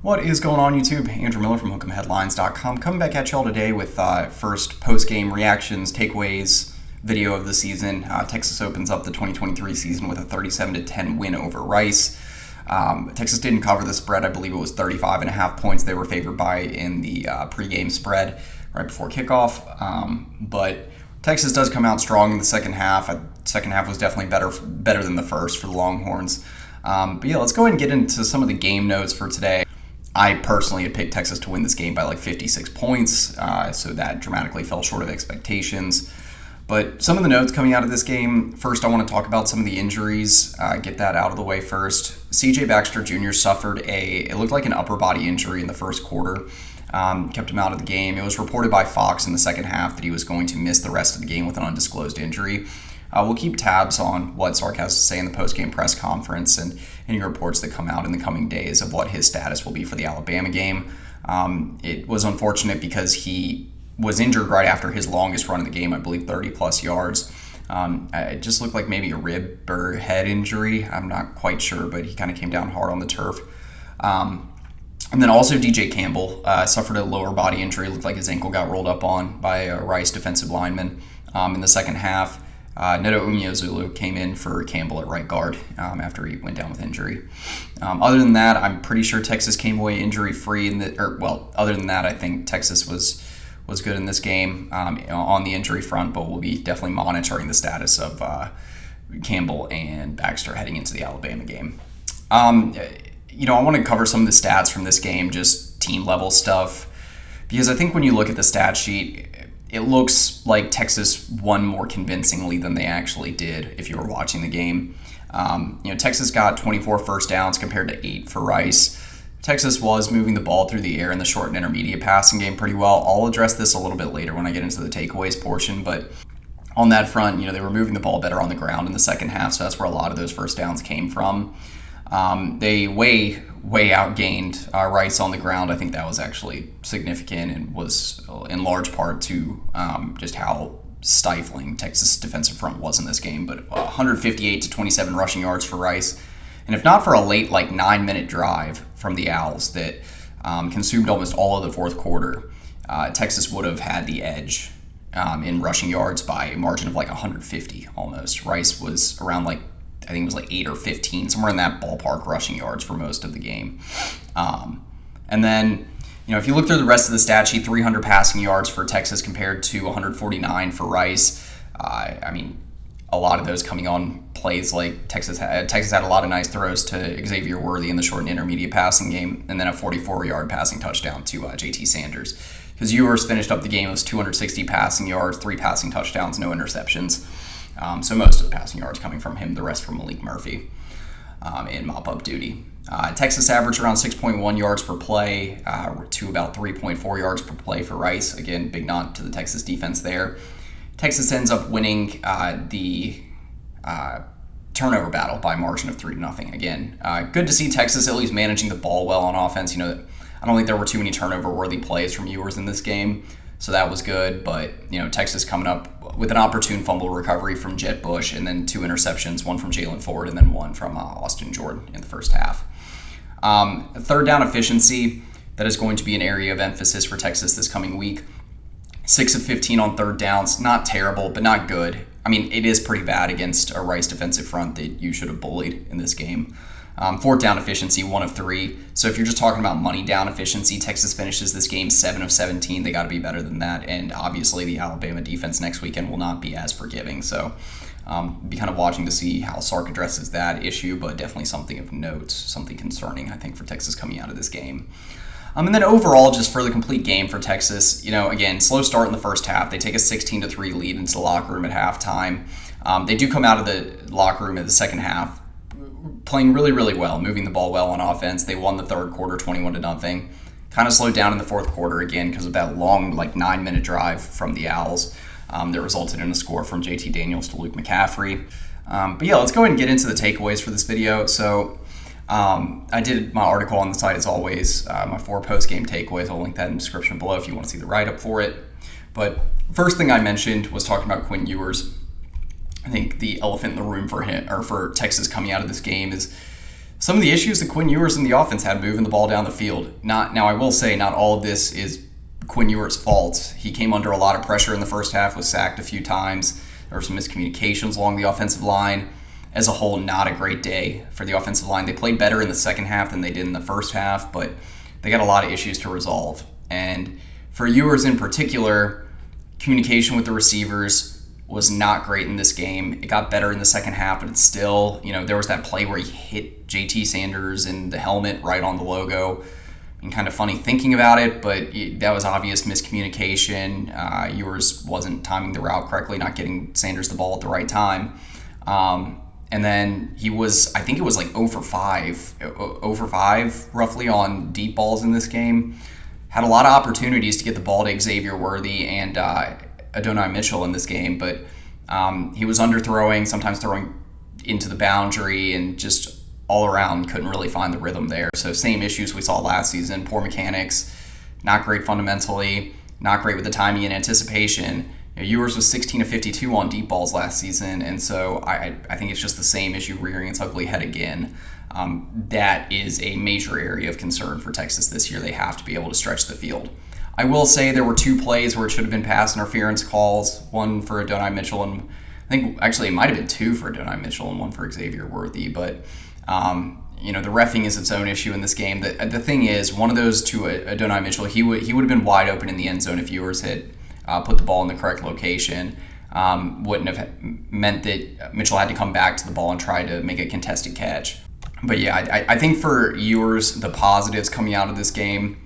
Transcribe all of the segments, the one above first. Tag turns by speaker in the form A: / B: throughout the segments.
A: What is going on, YouTube? Andrew Miller from Hook'emHeadlines.com coming back at y'all today with first post-game reactions, takeaways, video of the season. Texas opens up the 2023 season with a 37-10 win over Rice. Texas didn't cover the spread. I believe it was 35.5 points they were favored by in the pregame spread right before kickoff. But Texas does come out strong in the second half. Second half was definitely better than the first for the Longhorns. But yeah, let's go ahead and get into some of the game notes for today. I personally had picked Texas to win this game by like 56 points, so that dramatically fell short of expectations. But some of the notes coming out of this game, first I want to talk about some of the injuries, get that out of the way first. CJ Baxter Jr. suffered it looked like an upper body injury in the first quarter, kept him out of the game. It was reported by Fox in the second half that he was going to miss the rest of the game with an undisclosed injury. We'll keep tabs on what Sark has to say in the post-game press conference and any reports that come out in the coming days of what his status will be for the Alabama game. It was unfortunate because he was injured right after his longest run of the game, I believe 30-plus yards. It just looked like maybe a rib or head injury. I'm not quite sure, but he kind of came down hard on the turf. And then also DJ Campbell suffered a lower body injury. It looked like his ankle got rolled up on by a Rice defensive lineman in the second half. Neto Umeozulu came in for Campbell at right guard after he went down with injury. Other than that, I'm pretty sure Texas came away injury-free. Other than that, I think Texas was good in this game on the injury front, but we'll be definitely monitoring the status of Campbell and Baxter heading into the Alabama game. I want to cover some of the stats from this game, just team-level stuff, because I think when you look at the stat sheet, it looks like Texas won more convincingly than they actually did if you were watching the game. Texas got 24 first downs compared to 8 for Rice. Texas was moving the ball through the air in the short and intermediate passing game pretty well. I'll address this a little bit later when I get into the takeaways portion, but on that front, they were moving the ball better on the ground in the second half, so that's where a lot of those first downs came from. They way outgained Rice on the ground. I think that was actually significant and was in large part to just how stifling Texas' defensive front was in this game. But 158 to 27 rushing yards for Rice. And if not for a late 9-minute drive from the Owls that consumed almost all of the fourth quarter, Texas would have had the edge in rushing yards by a margin of 150 almost. Rice was around I think it was 8 or 15, somewhere in that ballpark rushing yards for most of the game. And then, if you look through the rest of the stat sheet, 300 passing yards for Texas compared to 149 for Rice. A lot of those coming on plays like Texas had a lot of nice throws to Xavier Worthy in the short and intermediate passing game, and then a 44-yard passing touchdown to JT Sanders. Because Ewers finished up the game with 260 passing yards, 3 passing touchdowns, no interceptions. So most of the passing yards coming from him, the rest from Malik Murphy in mop-up duty. Texas averaged around 6.1 yards per play to about 3.4 yards per play for Rice. Again, big nod to the Texas defense there. Texas ends up winning the turnover battle by a margin of 3-0. Again, good to see Texas at least managing the ball well on offense. I don't think there were too many turnover-worthy plays from Ewers in this game, so that was good. But Texas coming up with an opportune fumble recovery from Jett Bush, and then 2 interceptions, one from Jalen Ford and then one from Austin Jordan in the first half. Third down efficiency, that is going to be an area of emphasis for Texas this coming week. 6 of 15 on third downs, not terrible, but not good. It is pretty bad against a Rice defensive front that you should have bullied in this game. Fourth down efficiency, 1 of 3. So if you're just talking about money down efficiency, Texas finishes this game 7 of 17. They got to be better than that. And obviously the Alabama defense next weekend will not be as forgiving. So be kind of watching to see how Sark addresses that issue, but definitely something of note, something concerning, I think, for Texas coming out of this game. And then overall, just for the complete game for Texas, again, slow start in the first half. They take a 16-3 lead into the locker room at halftime. They do come out of the locker room in the second half playing really, really well, moving the ball well on offense. They won the third quarter 21-0. Kind of slowed down in the fourth quarter again because of that long 9-minute drive from the Owls that resulted in a score from JT Daniels to Luke McCaffrey. But yeah, let's go ahead and get into the takeaways for this video. So I did my article on the site as always, my 4 post-game takeaways. I'll link that in the description below if you want to see the write-up for it. But first thing I mentioned was talking about Quinn Ewers. I think the elephant in the room for him, or for Texas coming out of this game, is Some of the issues that Quinn Ewers and the offense had moving the ball down the field. Now, I will say not all of this is Quinn Ewers' fault. He came under a lot of pressure in the first half, was sacked a few times. There were some miscommunications along the offensive line. As a whole, not a great day for the offensive line. They played better in the second half than they did in the first half, but they got a lot of issues to resolve. And for Ewers in particular, communication with the receivers was not great in this game. It got better in the second half, but it's still, there was that play where he hit JT Sanders in the helmet right on the logo. And kind of funny thinking about it, but that was obvious miscommunication. Ewers wasn't timing the route correctly, not getting Sanders the ball at the right time. And then he was, I think it was like 0 for 5 roughly on deep balls in this game. Had a lot of opportunities to get the ball to Xavier Worthy and Adonai Mitchell in this game, but he was underthrowing, sometimes throwing into the boundary, and just all around couldn't really find the rhythm there. So same issues we saw last season, poor mechanics, not great fundamentally, not great with the timing and anticipation. Ewers was 16 of 52 on deep balls last season, and so I think it's just the same issue rearing its ugly head again. That is a major area of concern for Texas this year. They have to be able to stretch the field. I will say there were 2 plays where it should have been pass interference calls, one for Adonai Mitchell, and I think actually it might have been 2 for Adonai Mitchell and 1 for Xavier Worthy, but the reffing is its own issue in this game. The thing is, one of those to Adonai Mitchell, he would have been wide open in the end zone if Ewers had put the ball in the correct location. Wouldn't have meant that Mitchell had to come back to the ball and try to make a contested catch. But yeah, I think for Ewers, the positives coming out of this game,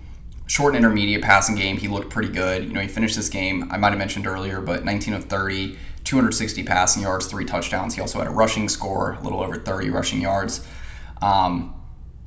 A: short and intermediate passing game, he looked pretty good. He finished this game, I might have mentioned earlier, but 19 of 30, 260 passing yards, 3 touchdowns. He also had a rushing score, a little over 30 rushing yards.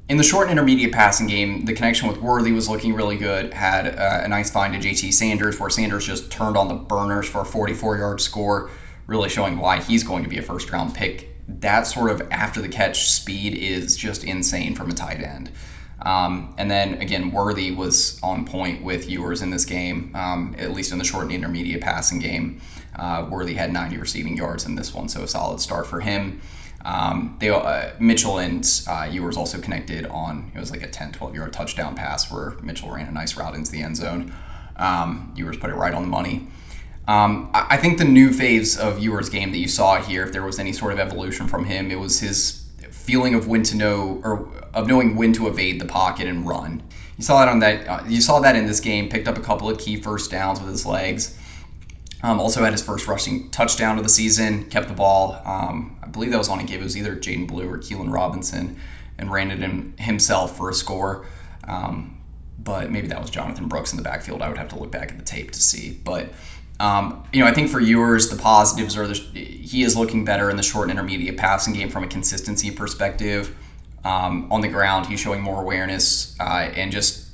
A: In the short and intermediate passing game, the connection with Worthy was looking really good. Had a nice find to JT Sanders, where Sanders just turned on the burners for a 44-yard score, really showing why he's going to be a first-round pick. That sort of after-the-catch speed is just insane from a tight end. And then, again, Worthy was on point with Ewers in this game, at least in the short and intermediate passing game. Worthy had 90 receiving yards in this one, so a solid start for him. Mitchell and Ewers also connected on, it was like a 10, 12-yard touchdown pass where Mitchell ran a nice route into the end zone. Ewers put it right on the money. I think the new phase of Ewers' game that you saw here, if there was any sort of evolution from him, it was his feeling of knowing when to evade the pocket and run. You saw that in this game. Picked up a couple of key first downs with his legs. Also had his first rushing touchdown of the season. Kept the ball. I believe that was on a give. It was either Jaden Blue or Keelan Robinson, and ran it in himself for a score. But maybe that was Jonathan Brooks in the backfield. I would have to look back at the tape to see. But I think for Ewers, the positives are he is looking better in the short and intermediate passing game from a consistency perspective. On the ground, he's showing more awareness and just,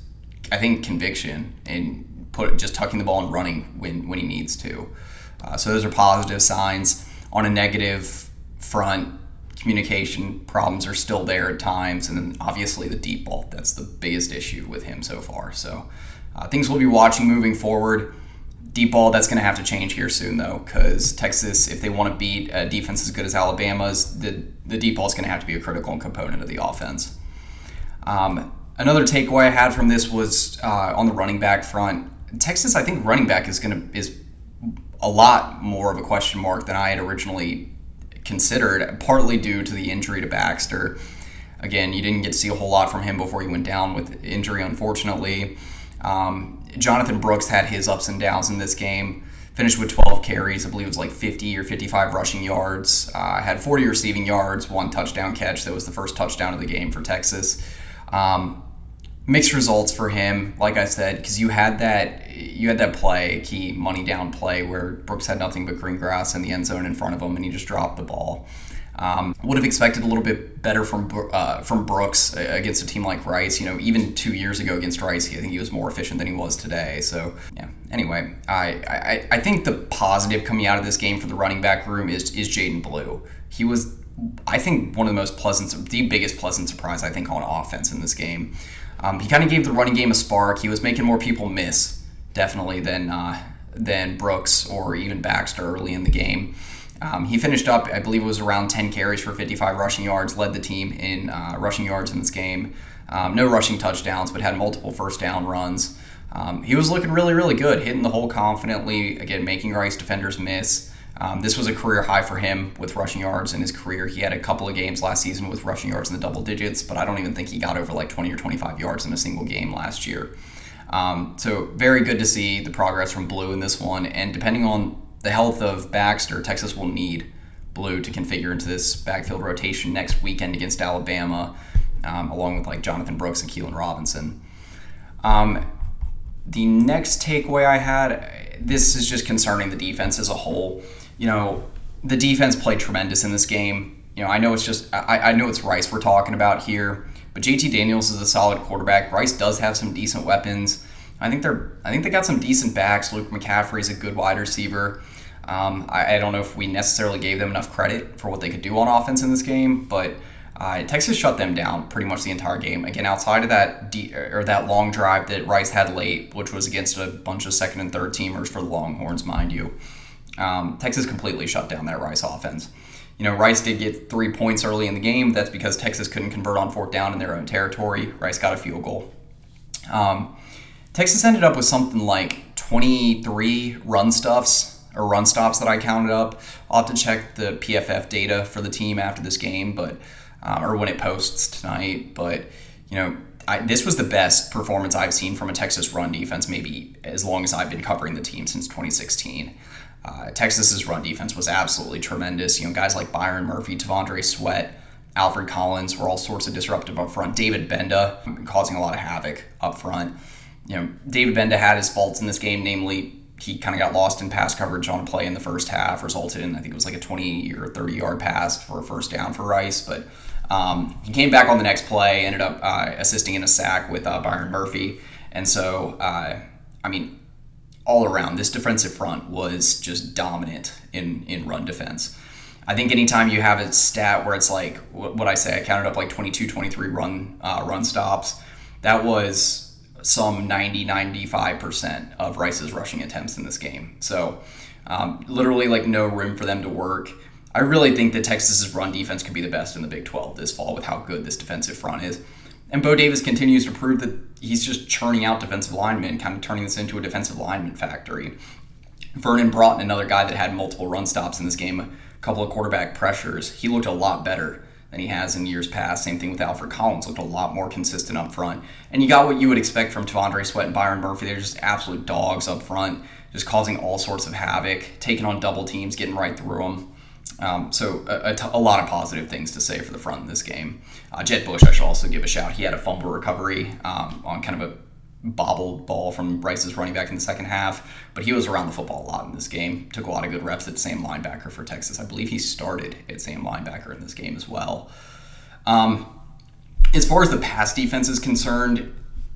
A: I think, conviction and just tucking the ball and running when he needs to. So those are positive signs. On a negative front, communication problems are still there at times, and then obviously the deep ball. That's the biggest issue with him so far. So things we'll be watching moving forward. Deep ball, that's going to have to change here soon, though, because Texas, if they want to beat a defense as good as Alabama's, the deep ball is going to have to be a critical component of the offense. Another takeaway I had from this was on the running back front. Texas, I think running back is a lot more of a question mark than I had originally considered, partly due to the injury to Baxter. Again, you didn't get to see a whole lot from him before he went down with injury, unfortunately. Jonathan Brooks had his ups and downs in this game. Finished with 12 carries. I believe it was like 50 or 55 rushing yards. Had 40 receiving yards, 1 touchdown catch. That was the first touchdown of the game for Texas. Mixed results for him, like I said, because you had that play, key money down play, where Brooks had nothing but green grass in the end zone in front of him, and he just dropped the ball. Would have expected a little bit better from Brooks against a team like Rice. Even 2 years ago against Rice, I think he was more efficient than he was today. So yeah. Anyway, I think the positive coming out of this game for the running back room is Jaden Blue. He was, I think, one of the biggest pleasant surprise I think on offense in this game. He kind of gave the running game a spark. He was making more people miss, definitely, than Brooks or even Baxter early in the game. He finished up, I believe it was around 10 carries for 55 rushing yards, led the team in rushing yards in this game. No rushing touchdowns, but had multiple first down runs. He was looking really, really good, hitting the hole confidently, again, making Rice defenders miss. This was a career high for him with rushing yards in his career. He had a couple of games last season with rushing yards in the double digits, but I don't even think he got over like 20 or 25 yards in a single game last year. So very good to see the progress from Blue in this one, and depending on the health of Baxter, Texas will need Blue to configure into this backfield rotation next weekend against Alabama, along with like Jonathan Brooks and Keelan Robinson. The next takeaway I had, this is just concerning the defense as a whole. The defense played tremendous in this game. I know I know it's Rice we're talking about here, but JT Daniels is a solid quarterback. Rice does have some decent weapons. I think they got some decent backs. Luke McCaffrey is a good wide receiver. I don't know if we necessarily gave them enough credit for what they could do on offense in this game, but Texas shut them down pretty much the entire game. Again, outside of that long drive that Rice had late, which was against a bunch of second and third teamers for the Longhorns, mind you, Texas completely shut down that Rice offense. Rice did get 3 points early in the game. That's because Texas couldn't convert on fourth down in their own territory. Rice got a field goal. Texas ended up with something like 23 run stops that I counted up. I'll have to check the PFF data for the team after this game, but or when it posts tonight. But this was the best performance I've seen from a Texas run defense maybe as long as I've been covering the team since 2016. Texas's run defense was absolutely tremendous. Guys like Byron Murphy, Tavondre Sweat, Alfred Collins were all sorts of disruptive up front. David Benda causing a lot of havoc up front. David Benda had his faults in this game, namely he kind of got lost in pass coverage on a play in the first half, resulted in, I think it was like a 20 or 30-yard pass for a first down for Rice. But he came back on the next play, ended up assisting in a sack with Byron Murphy. And so, all around, this defensive front was just dominant in run defense. I think anytime you have a stat where it's like, what I say, I counted up like 22, 23 run stops, that was some 90-95% of Rice's rushing attempts in this game. So literally like no room for them to work. I really think that Texas's run defense could be the best in the Big 12 this fall with how good this defensive front is. And Bo Davis continues to prove that he's just churning out defensive linemen, kind of turning this into a defensive lineman factory. Vernon Broughton, another guy that had multiple run stops in this game, a couple of quarterback pressures. He looked a lot better than he has in years past. Same thing with Alfred Collins, looked a lot more consistent up front. And you got what you would expect from Tavondre Sweat and Byron Murphy. They're just absolute dogs up front, just causing all sorts of havoc, taking on double teams, getting right through them. So a lot of positive things to say for the front in this game. Jett Bush, I should also give a shout. He had a fumble recovery on kind of a bobbled ball from Rice's running back in the second half, but he was around the football a lot in this game. Took a lot of good reps at same linebacker for Texas. I believe he started at same linebacker in this game as well. As far as the pass defense is concerned,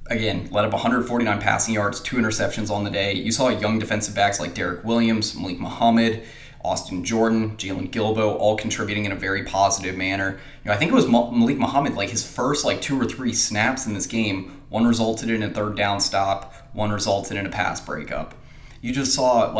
A: again, let up 149 passing yards, 2 interceptions on the day. You saw young defensive backs like Derek Williams, Malik Muhammad, Austin Jordan, Jalen Gilbo, all contributing in a very positive manner. I think it was Malik Muhammad, like his first 2 or 3 snaps in this game, one resulted in a third down stop, one resulted in a pass breakup. You just saw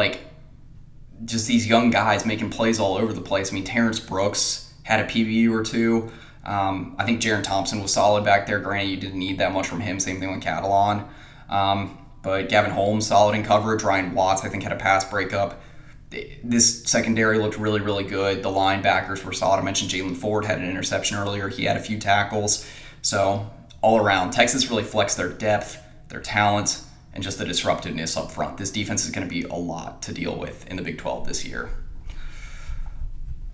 A: just these young guys making plays all over the place. Terrence Brooks had a PBU or two. I think Jaron Thompson was solid back there. Granted, you didn't need that much from him. Same thing with Catalan. But Gavin Holmes, solid in coverage. Ryan Watts, I think, had a pass breakup. This secondary looked really, really good. The linebackers were solid. I mentioned Jalen Ford had an interception earlier. He had a few tackles. So all around, Texas really flexed their depth, their talent, and just the disruptiveness up front. This defense is going to be a lot to deal with in the Big 12 this year.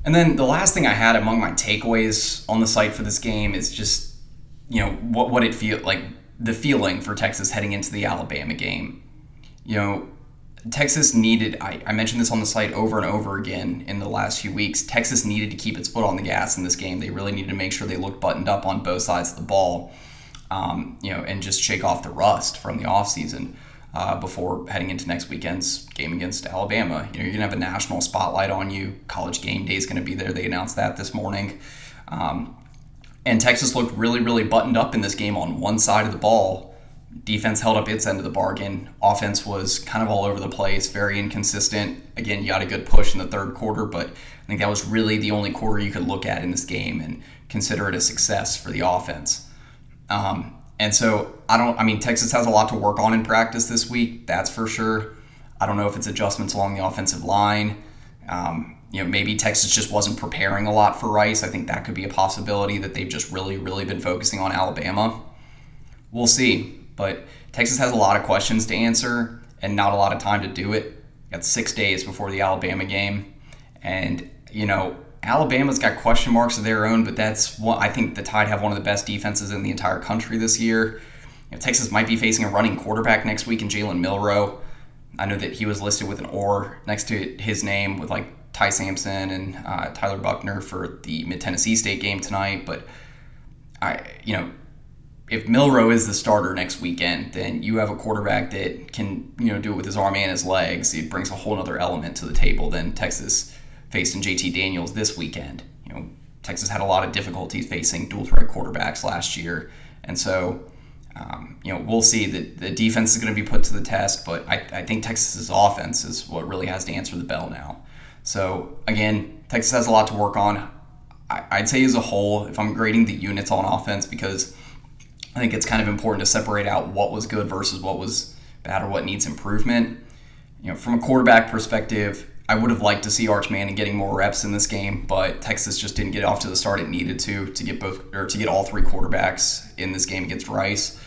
A: And then the last thing I had among my takeaways on the site for this game is just, what it feel like, the feeling for Texas heading into the Alabama game. Texas needed, I mentioned this on the site over and over again in the last few weeks, Texas needed to keep its foot on the gas in this game. They really needed to make sure they looked buttoned up on both sides of the ball, and just shake off the rust from the offseason before heading into next weekend's game against Alabama. You're going to have a national spotlight on you. College Game Day is going to be there. They announced that this morning. And Texas looked really, really buttoned up in this game on one side of the ball. Defense held up its end of the bargain. Offense was kind of all over the place, very inconsistent. Again, you got a good push in the third quarter, but I think that was really the only quarter you could look at in this game and consider it a success for the offense. And so Texas has a lot to work on in practice this week, that's for sure. I don't know if it's adjustments along the offensive line. Maybe Texas just wasn't preparing a lot for Rice. I think that could be a possibility, that they've just really, really been focusing on Alabama. We'll see. But Texas has a lot of questions to answer and not a lot of time to do it. Got 6 days before the Alabama game. And, Alabama's got question marks of their own, but I think the Tide have one of the best defenses in the entire country this year. Texas might be facing a running quarterback next week in Jalen Milroe. I know that he was listed with an "or" next to his name with like Ty Sampson and Tyler Buckner for the Mid-Tennessee State game tonight. But if Milroe is the starter next weekend, then you have a quarterback that can, do it with his arm and his legs. It brings a whole other element to the table than Texas faced in JT Daniels this weekend. Texas had a lot of difficulties facing dual threat quarterbacks last year. And so, we'll see. The defense is going to be put to the test, but I think Texas's offense is what really has to answer the bell now. So, again, Texas has a lot to work on. I'd say as a whole, if I'm grading the units on offense, because I think it's kind of important to separate out what was good versus what was bad or what needs improvement. From a quarterback perspective, I would have liked to see Arch Manning getting more reps in this game, but Texas just didn't get off to the start it needed to get all three quarterbacks in this game against Rice.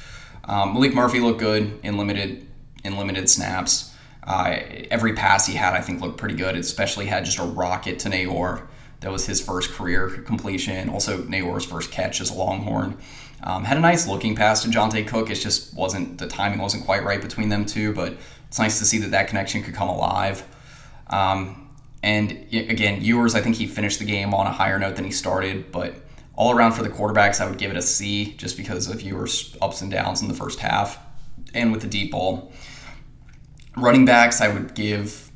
A: Malik Murphy looked good in limited snaps. Every pass he had, I think, looked pretty good. It especially had just a rocket to Nayor. That was his first career completion. Also, Nayor's first catch as a Longhorn. Had a nice looking pass to Jonte Cook. It just the timing wasn't quite right between them two, but it's nice to see that connection could come alive. And again, Ewers, I think he finished the game on a higher note than he started, but all around for the quarterbacks, I would give it a C just because of Ewers' ups and downs in the first half and with the deep ball. Running backs, I would give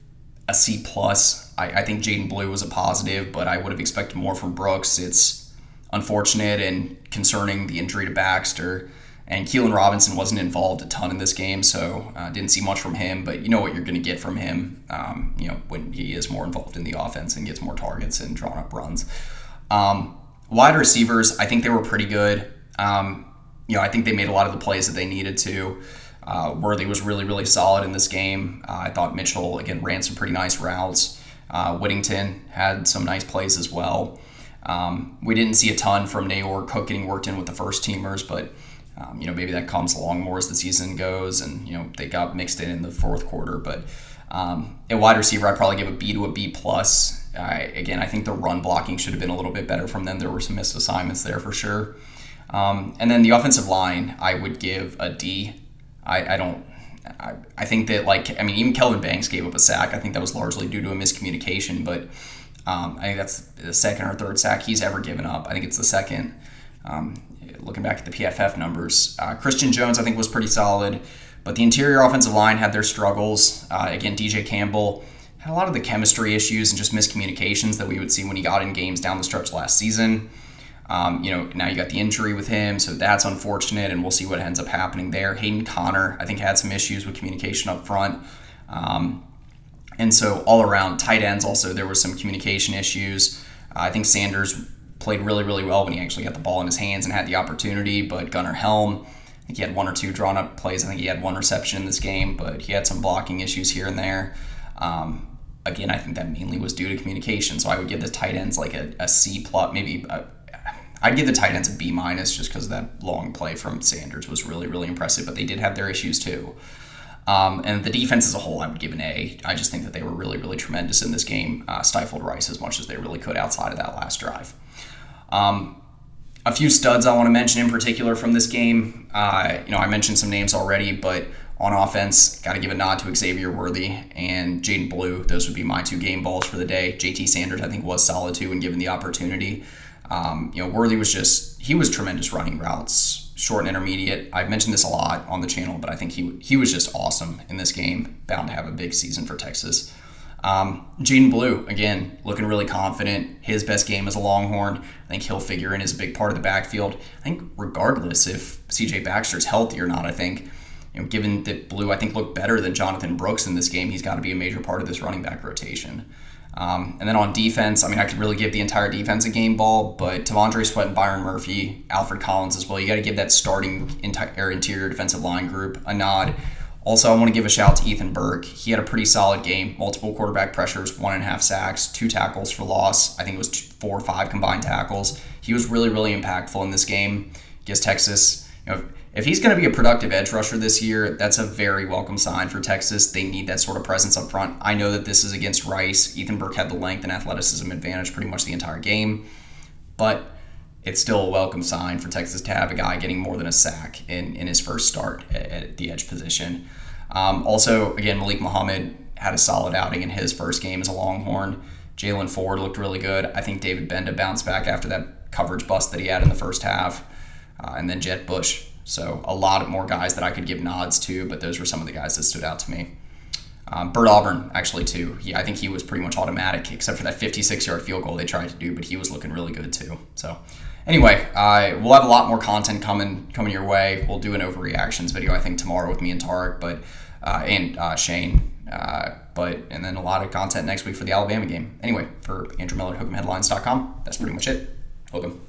A: a C+. I think Jaden Blue was a positive, but I would have expected more from Brooks. It's unfortunate and concerning, the injury to Baxter. And Keelan Robinson wasn't involved a ton in this game, so didn't see much from him. But you know what you're going to get from him, when he is more involved in the offense and gets more targets and drawn up runs. Wide receivers, I think they were pretty good. I think they made a lot of the plays that they needed to. Worthy was really, really solid in this game. I thought Mitchell, again, ran some pretty nice routes. Whittington had some nice plays as well. We didn't see a ton from Nayor Cook getting worked in with the first teamers, but maybe that comes along more as the season goes, and they got mixed in the fourth quarter. But at wide receiver, I'd probably give a B to a B+. Again, I think the run blocking should have been a little bit better from them. There were some missed assignments there for sure. And then the offensive line, I would give a D. I think that, even Kelvin Banks gave up a sack. I think that was largely due to a miscommunication, but I think that's the second or third sack he's ever given up. I think it's the second. Looking back at the PFF numbers, Christian Jones, I think, was pretty solid, but the interior offensive line had their struggles. Again, DJ Campbell had a lot of the chemistry issues and just miscommunications that we would see when he got in games down the stretch last season. Now you got the injury with him, so that's unfortunate, and we'll see what ends up happening there. Hayden Connor, I think, had some issues with communication up front. And so all around, tight ends also, there was some communication issues. I think Sanders played really, really well when he actually got the ball in his hands and had the opportunity, but Gunnar Helm, I think he had one or two drawn up plays. I think he had one reception in this game, but he had some blocking issues here and there. Again, I think that mainly was due to communication, so I would give the tight ends like a C+, maybe I'd give the tight ends a B- just because that long play from Sanders was really, really impressive, but they did have their issues too. And the defense as a whole, I would give an A. I just think that they were really, really tremendous in this game, stifled Rice as much as they really could outside of that last drive. A few studs I want to mention in particular from this game. I mentioned some names already, but on offense, got to give a nod to Xavier Worthy and Jaden Blue. Those would be my two game balls for the day. JT Sanders, I think, was solid too when given the opportunity. Worthy he was tremendous running routes, short and intermediate. I've mentioned this a lot on the channel, but I think he was just awesome in this game. Bound to have a big season for Texas. Jaden Blue, again, looking really confident. His best game as a Longhorn. I think he'll figure in as a big part of the backfield. I think regardless if CJ Baxter's healthy or not, I think Given that Blue, I think, looked better than Jonathan Brooks in this game, he's got to be a major part of this running back rotation. And then on defense, I could really give the entire defense a game ball, but Tavondre Sweat and Byron Murphy, Alfred Collins as well, you got to give that starting interior defensive line group a nod. Also, I want to give a shout to Ethan Burke. He had a pretty solid game, multiple quarterback pressures, 1.5 sacks, 2 tackles for loss. I think it was 4 or 5 combined tackles. He was really, really impactful in this game against Texas. If he's going to be a productive edge rusher this year, that's a very welcome sign for Texas. They need that sort of presence up front. I know that this is against Rice. Ethan Burke had the length and athleticism advantage pretty much the entire game, but it's still a welcome sign for Texas to have a guy getting more than a sack in his first start at the edge position. Also, again, Malik Muhammad had a solid outing in his first game as a Longhorn. Jalen Ford looked really good. I think David Benda bounced back after that coverage bust that he had in the first half. And then Jet Bush. So a lot more guys that I could give nods to, but those were some of the guys that stood out to me. Bert Auburn, actually, too. I think he was pretty much automatic, except for that 56-yard field goal they tried to do, but he was looking really good, too. So anyway, we'll have a lot more content coming your way. We'll do an overreactions video, I think, tomorrow with me and Tarek, and Shane. And then a lot of content next week for the Alabama game. Anyway, for Andrew Miller, Hook'emHeadlines.com, that's pretty much it. Hook 'em.